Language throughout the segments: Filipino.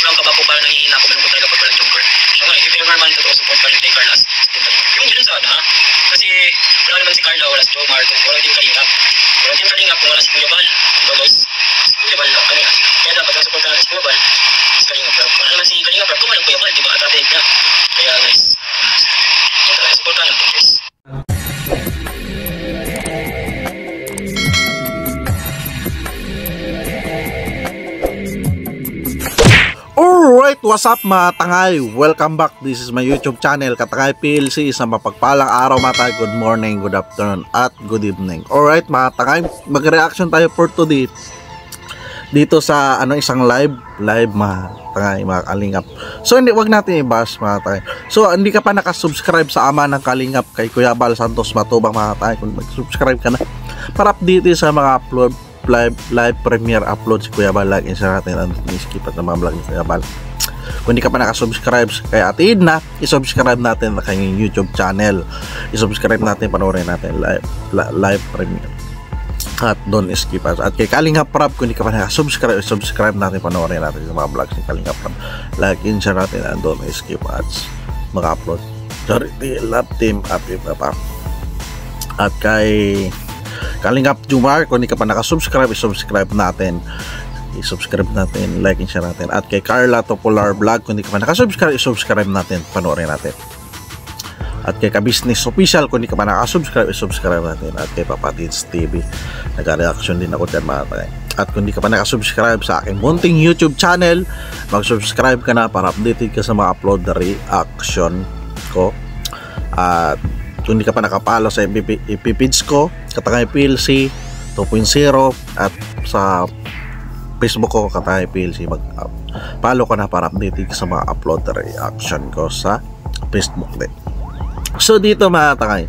lang kaba po, parang nangihina ako, malungkot talaga pag walang Joker. Siya nga, if ever man totoo support pa rin kay Carla, yung yun sana, kasi wala naman si Carla, wala si Jomar, kung walang Team Kalingap. Walang Team Kalingap kung wala si Kuya Bal. Diba guys? Si Kuya Bal, kaya dapat ang support natin si Kuya Bal, si Kalingap Rab. Para naman si Kalingap Rab, kung walang Kuya Bal, diba? Atatid niya. Kaya guys, yun talaga, support natin guys. Alright, what's up mga tangay? Welcome back. This is my YouTube channel, Katangay PLC. Isang mapagpalang araw mga tayo. Good morning, good afternoon, at good evening. Alright mga tangay, mag-reaction tayo for today dito sa isang live mga tangay, mga kalingap. So wag natin i-bash mga tangay. So hindi ka pa nakasubscribe sa ama ng kalingap kay Kuya Bal Santos Matubang mga tangay, kung mag-subscribe ka na para update sa mga upload live premiere upload si Kuya Bal, like and share natin ang skip at mga vlog ni Kuya Bal. Kung hindi ka pa nakasubscribe kay Ate Edna, isubscribe natin ang kanyang YouTube channel, isubscribe natin, panoorin natin live premiere at don't skip us. At kay Kalingap Rab, kung hindi ka pa nakasubscribe, subscribe natin, panoorin natin yung mga vlogs ni Kalingap Rab, like and share natin and don't skip ads, mga upload. Charity Love Team Happy Papa. At kay Kalingap Jomar, kung hindi ka pa nakasubscribe, isubscribe natin, like and share natin. At kay Carla Topolar Vlog, kung hindi ka pa nakasubscribe, isubscribe natin, panoorin natin. At kay Ka-Business Official, kung hindi ka pa nakasubscribe, isubscribe natin. At kay Papa Tits TV, nag-reaction din ako dyan mga tayo. At kung hindi ka pa nakasubscribe sa aking munting YouTube channel, mag-subscribe ka na para updated ka sa mga upload na reaction ko. At kung hindi ka pa nakapalo sa FB page ko, Katangay PLC 2.0, at sa Facebook ko, Katangay PLC, mag-follow ka na para updated ka sa mga upload na reaction ko sa Facebook din. So dito mga tangay,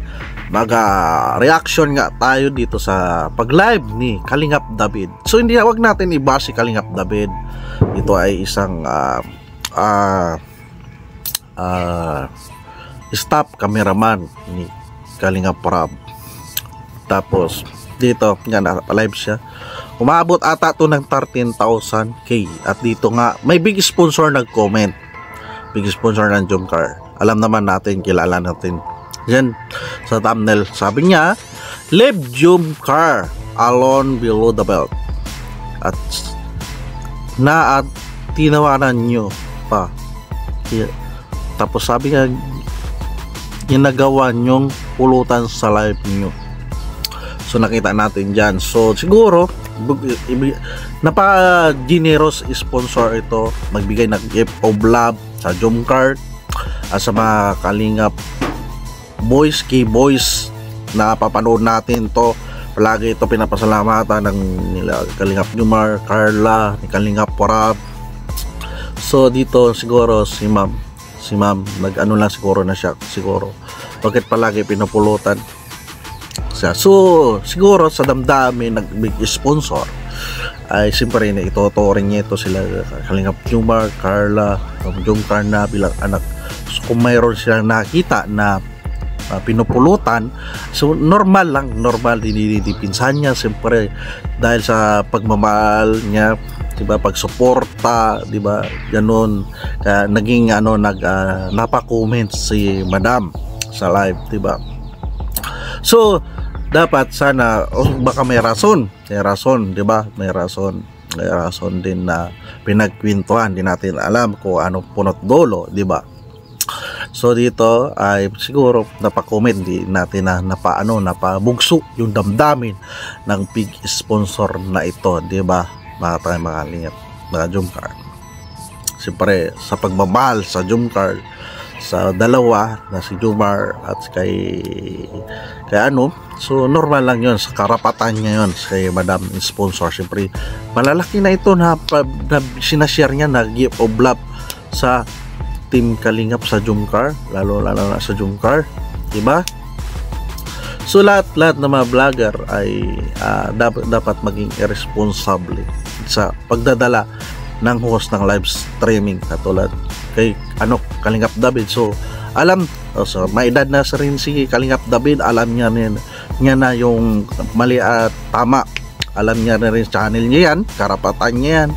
mag-reaction nga tayo dito sa pag-live ni Kalingap David. So hindi, wag natin i-bash si Kalingap David. Ito ay isang staff cameraman ni Kalingap Rab. Tapos dito nga na-live siya, umabot ata to ng 13,000k. At dito nga may big sponsor nag-comment, big sponsor ng Jomcar. Alam naman natin, kilala natin yan sa thumbnail. Sabi niya, leave Jomcar alone below the belt. At tinawanan nyo pa. Tapos sabi niya, ginagawa nyong pulutan sa live nyo. So nakita natin dyan. So siguro napa-generous sponsor ito, magbigay ng gift of love sa Jomcar at sa mga Kalingap boys, key boys na papanood natin to. Palagi ito pinapasalamatan ng nila Kalingap Jomar, Carla, ni Kalingap Rab. So dito siguro si ma'am nag-ano lang siguro na siya, siguro bakit palagi pinupulutan siya. So siguro sa damdamin nag-big sponsor ay siyempre na itotoring niya ito sila Kalingap Jomar, Carla, Jomcar na bilang anak. So kung mayroon silang nakita na pinupulutan, so normal dinidipinsan niya siyempre dahil sa pagmamahal niya, diba, pagsuporta, diba, ganun. Kaya naging napa-comment si madam sa live, diba. So dapat sana baka may rason, diba, may rason din na pinagkwentuhan, di natin alam kung ano punot dulo, diba. So dito ay siguro napa-comment, di natin napabugso yung damdamin ng big sponsor na ito, diba, mga tayo mga Kalingap, mga Jomcar. Siyempre sa pagmamahal sa Jomcar, sa dalawa na si Jomar at kay so normal lang yun, sa karapatan niya yun kay madam sponsor. Siyempre malalaki na ito na sinashare niya na gift of love sa Team Kalingap sa Jomcar, lalo na sa Jomcar, diba? So lahat ng mga vlogger ay dapat maging irresponsible sa pagdadala ng host ng live streaming, katulad kay Kalingap David. So alam, so may edad na rin si Kalingap David, alam niya na yung mali at tama, alam niya na rin channel niya yan, karapatan niya yan.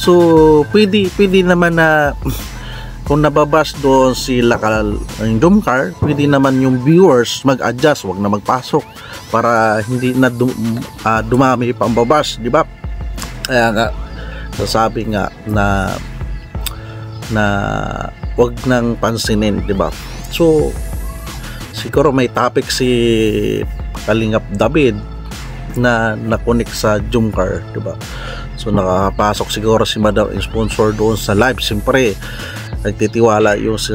So pwede naman na kung nababas doon sila yung Jomcar, pwede naman yung viewers mag-adjust, wag na magpasok para hindi na dumami pa ang babas, di ba? Kaya nga sasabi nga na wag nang pansinin, di ba? So siguro may topic si Kalingap David na nakonek sa Jomcar, di ba? So nakapasok siguro si Madam Sponsor doon sa live. Siyempre nagtitiwala yung si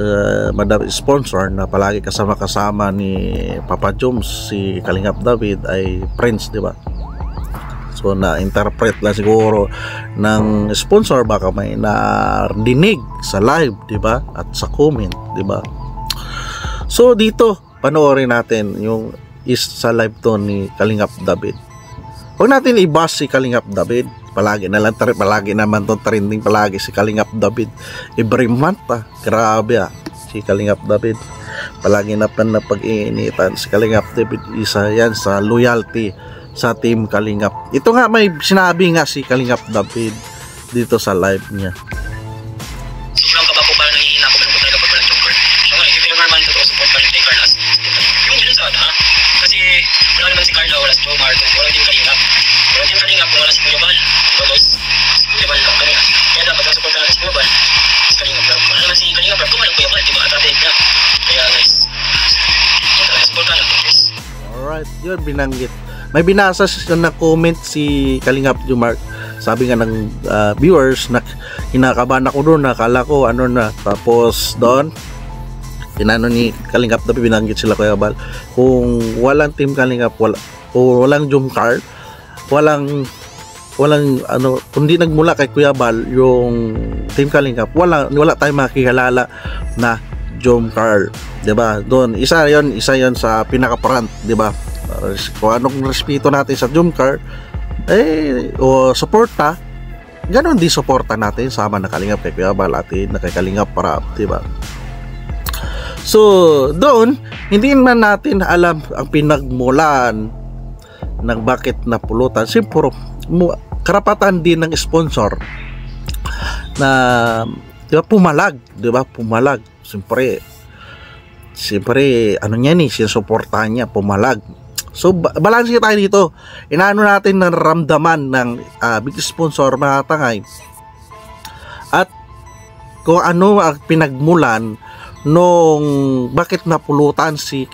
Madam Sponsor na palagi kasama ni Papa Joms, si Kalingap David ay friends, di ba? So na-interpret lang siguro ng sponsor, baka may narinig sa live, di ba? At sa comment, di ba? So dito panoorin natin yung sa live to ni Kalingap David. Huwag natin i-bash si Kalingap David. Palagi naman to trending palagi si Kalingap David. Every month grabe si Kalingap David. Palagi na pag-iinitan si Kalingap David. Isa yan sa loyalty sa team Kalingap. Ito nga may sinabi nga si Kalingap David dito sa live niya. Sobrang kaba po, parang nangihina ko talaga pag walang Jomcar. So nga, if ever man totoo support pa rin kay Carlas, yung ganun sana, kasi wala naman si Carla, wala si Jomar, walang team Kalingap. Walang team Kalingap kung wala si Kuya Bal. Diba guys? Si Kuya Bal lang kami. Kaya dapat ang support natin si Kuya Bal. Si Kalingap Rap. Wala naman si Kalingap Rap kung walang Kuya Bal, diba? Atatid na. Kaya guys, support natin guys. Alright, yun binanggit. May binasa siya na comment si Kalingap Jomar. Sabi nga ng viewers na kinakabahan ako doon, nakala ko ano na. Tapos doon tinano ni Kalingap David, binanggit sila Kuya Bal, kung walang team Kalingap, walang Jomcar, walang ano, kundi nagmula kay Kuya Bal yung team Kalingap, wala tayong makikilala na Jomcar, 'di ba? Doon isa 'yon sa pinaka-front, 'di ba? Kung anong respeto natin sa Jomcar o suporta, ganon din suporta natin sama na Kalingap kay Kuya Bal at na kay Kalingap Rap, 'di ba? So doon hindi man natin alam ang pinagmulan ng bakit napulutan. Siyempre karapatan din ng sponsor na, di ba, pumalag, di ba? Pumalag. Siyempre ano niya ni, sinusuportahan niya, pumalag. So balanse tayo dito. Inaano natin ng ramdaman ng big sponsor, mga tangay, at kung ano ang pinagmulan nung bakit napulutan si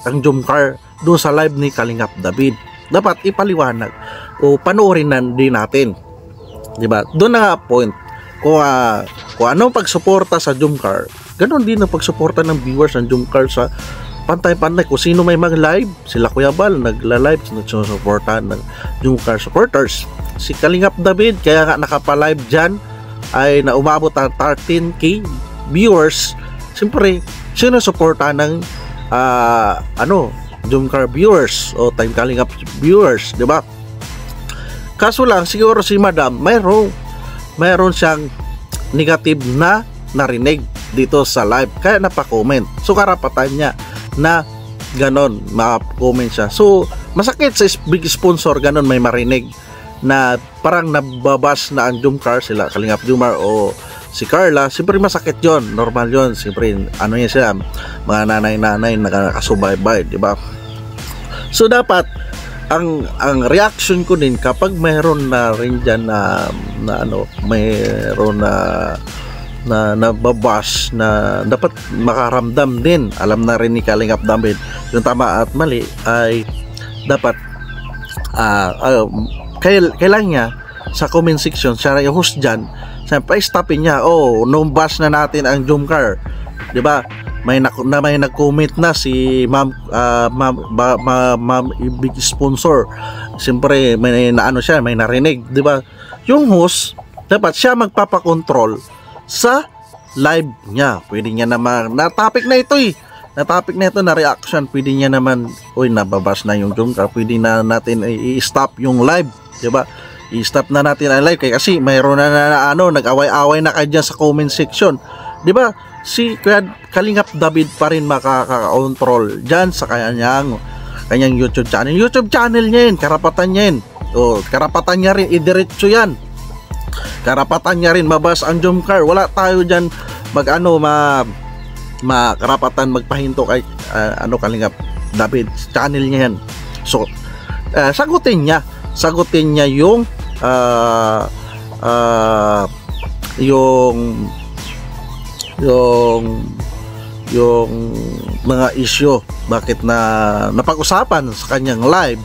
ang Jomcar doon sa live ni Kalingap David. Dapat ipaliwanag o panoorin din natin, di ba? Doon na nga point kung anong pagsuporta sa Jomcar, ganoon din ang pagsuporta ng viewers ng Jomcar sa pantay-pantay. Kung sino may mag-live, sila Kuya Bal nagla-live, nagsusuporta ng Jomcar supporters. Si Kalingap David, kaya nga nakapa-live dyan, ay na umabot ang 13k viewers. Siyempre, sino suporta ng Jomcar viewers o Team Kalingap viewers, di ba? Kaso lang siguro si Madam mayroon siyang negative na narinig dito sa live, kaya napa-comment. So karapatan niya na ganon ma-comment siya. So masakit sa big sponsor ganon may marinig na parang nababas na ang Jomcar, sila Kalingap Jomar o si Carla. Siyempre masakit yon, normal yon. Siyempre ano yan siya, mga nanay-nanay nakasubaybay, di ba? So dapat ang reaction ko din kapag mayroon na rin dyan mayroon na nababash, na dapat makaramdam din, alam na rin ni Kalingap David yung tama at mali, ay dapat kailangan niya sa comment section, siya yung host dyan, siyempre stopin niya, no bash na natin ang Jomcar, di ba? May nag-comment na si ma'am big sponsor, siyempre may naano siya, may narinig, di ba? Yung host dapat siya magpapakontrol sa live niya. Pwede niya naman na topic na ito na reaction, pwede niya naman, nababas na yung Jomcar, pwede na natin i-stop yung live, di ba? I-stop na natin ang live kasi mayroon na nag-away-away na kayo dyan sa comment section, di ba? Si Kalingap David pa rin makaka-control dyan sa kanyang YouTube channel. YouTube channel niya yun, karapatan niya yun. Karapatan niya rin, idiretso yan. karapatan niya rin mabas ang jump car. Wala tayo dyan karapatan magpahinto kay Kalingap David, channel niya yan. So sagutin niya yung mga issue bakit na napag-usapan sa kanyang live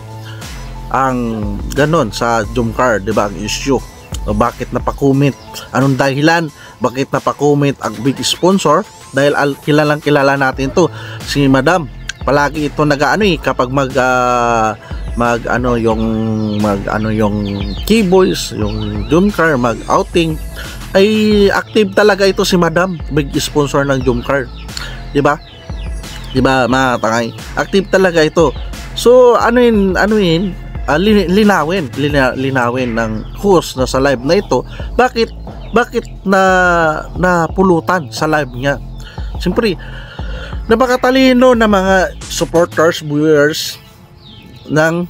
ang ganon sa jump car, di ba, ang issue. O bakit napakomment, anong dahilan bakit napakomment ang big sponsor, dahil kilalang kilala natin to si Madam. Palagi ito kapag yung Keyboys, yung jump car mag-outing, ay active talaga ito si Madam, big sponsor ng jump car, di ba mga tangay, active talaga ito. So linawin ng host na sa live na ito bakit na pulutan sa live niya. Siyempre napakatalino na mga supporters, viewers ng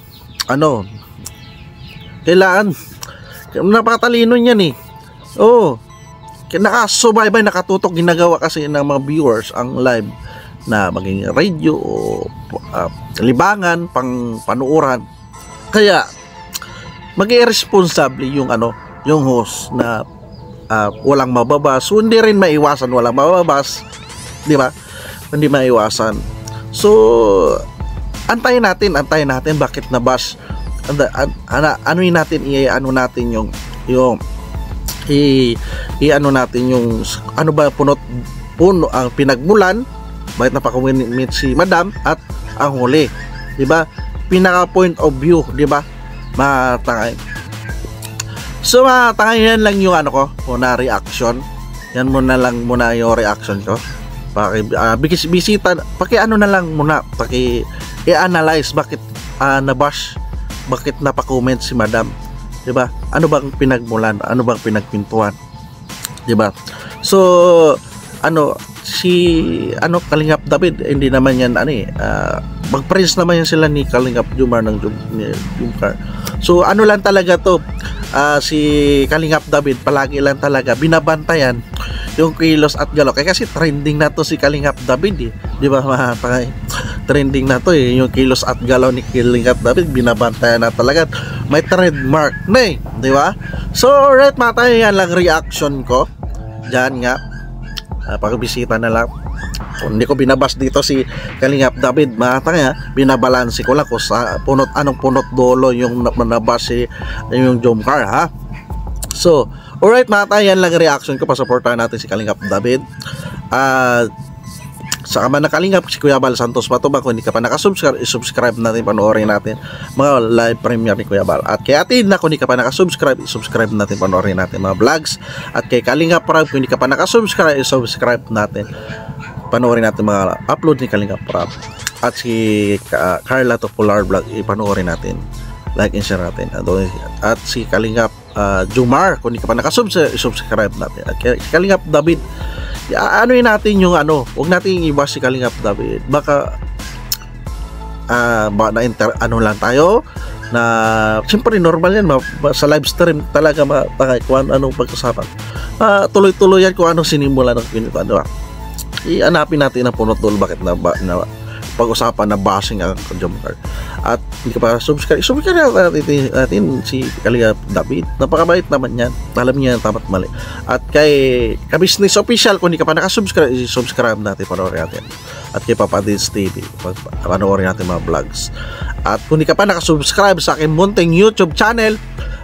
kailangan, napakatalino niyan nakasubaybay, nakatutok, ginagawa kasi ng mga viewers ang live na maging radio o libangan, pang panuuran. Kaya mag-irresponsable yung host na walang mababas. So, hindi rin maiwasan walang mababas, di ba? Hindi maiwasan. So antayin natin bakit nabash. Anuin natin yung ano ba puno ang pinagmulan, bakit napakomment si Madam, at ang huli, di ba? Pinaka point of view, di ba? Matangay. So matangay, yan lang yung muna reaction. Yan muna yung reaction ko. Bisita, na lang muna, i-analyze bakit nabash, bakit napakomment si Madam, di ba? Ano bang pinagmulan, ano bang pinagpintuan, di ba? So Kalingap David, hindi naman yan mag-praise naman yan sila ni Kalingap Jumar ng Jumcar. So lang talaga to, si Kalingap David palagi lang talaga binabantayan yung kilos at galaw, kasi trending na to si Kalingap David di ba trending na to yung kilos at galaw ni Kalingap David, binabantayan na talaga, may trademark na di ba? So alright mga tayo, yan lang reaction ko dyan nga. Pagbisita na lang, hindi ko binabas dito si Kalingap David, binabalansi ko lang kung sa anong punot dolo yung nabas yung jump car, ha? So alright mga tayo, yan lang reaction ko. Pasuportahan natin si Kalingap David. Sa kaman na Kalingap, si Kuya Bal Santos Matubang. Kung hindi ka pa nakasubscribe, isubscribe natin, panoorin natin mga live premiere ni Kuya Bal. At kay Atin na, kung hindi ka pa nakasubscribe, isubscribe natin, panoorin natin mga vlogs. At kay Kalingap Prab, kung hindi ka pa nakasubscribe, isubscribe natin, panoorin natin mga upload ni Kalingap Prab. At si Carla Topolar Vlog, ipanoorin natin, like and share natin. At si Kalingap Jumar, kung hindi ka pa nakasubscribe, isubscribe natin. At kay Kalingap David, anuin natin yung huwag natin i-bash si Kalingap David, baka lang tayo na siyempre normal yan sa live stream talaga, kung anong pag-usapan, tuloy-tuloy yan kung anong sinimula ng pinito, i-anapin natin ang punot doon bakit na pag-usapan na bashing ang jump car. At hindi ka pa subscribe natin si Kalingap David, napakabait naman yan, alam niya yung tama't mali. At kay Business Official, kung hindi ka pa nakasubscribe, subscribe natin, panoorin natin. At kay Papa Dins TV, panoorin natin mga vlogs. At kung hindi ka pa nakasubscribe sa aking munting YouTube channel,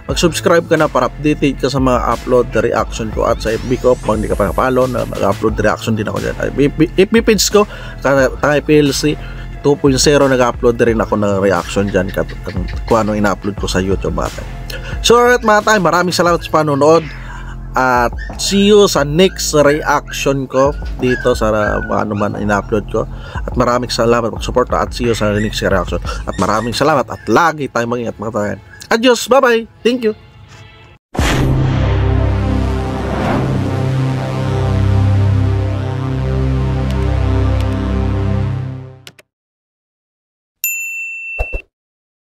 mag-subscribe ka na para updated ka sa mga upload na reaction ko. At sa FB ko, kung hindi ka pa nakapalo, na mag-upload reaction din ako dyan. FB page ko, Tangay PLC 2.0, nag-upload rin ako ng reaction dyan kung ano ina-upload ko sa YouTube mga tayo. So alright mga tayo, maraming salamat sa panonood. At see you sa next reaction ko dito sa ano man ina-upload ko. At maraming salamat mag-support, at see you sa next reaction. At maraming salamat, at lagi tayo mag-ingat mga tayo. Adios, bye bye, thank you.